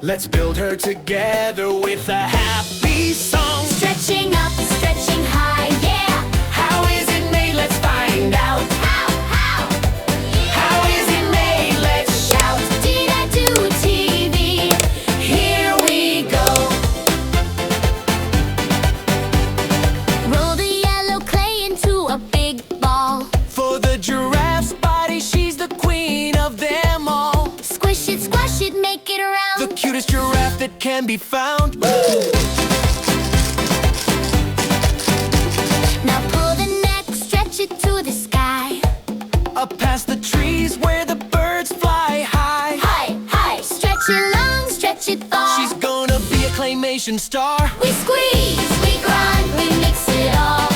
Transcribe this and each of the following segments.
Let's build her together with a happy song. Stretching up, stretching high, yeah. How is it made? Let's find out. How? How is it made? Let's shout. Didadu TV, Here we go. roll the yellow clay into a big ball. For the giraffe's body, she's the queen of them all. Squish it, squash it, make it round. The cutest giraffe that can be found. Now pull the neck, stretch it to the sky. Up past the trees where the birds fly high. High, stretch it long, stretch it far. She's gonna be a claymation star. We squeeze, we grind, we mix it all.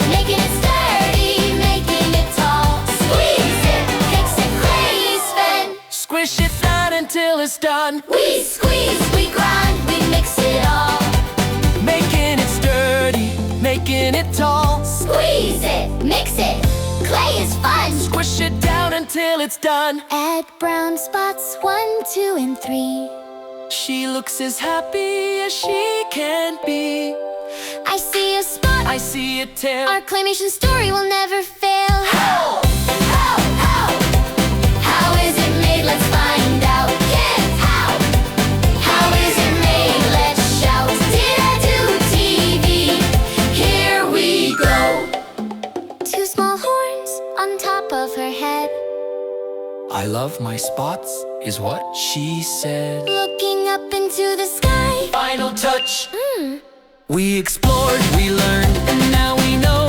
Making it sturdy, making it tall. Squeeze it, fix it, craze fed. Squish it down until it's done. We squeeze, we grind, we mix it all. Making it sturdy, making it tall. Squeeze it, mix it, clay is fun. Squish it down until it's done. Add brown spots, 1, 2, and 3. She looks as happy as she can be. I see a spot, I see a tail. our claymation story will never fail. How? How is it made? Let's find out. Yes, how? How is it made? Let's shout. Didadu TV, here we go. 2 small horns on top of her head. I love my spots, is what she said. Looking up into the sky. Final touch. We explored, we learned, and now we know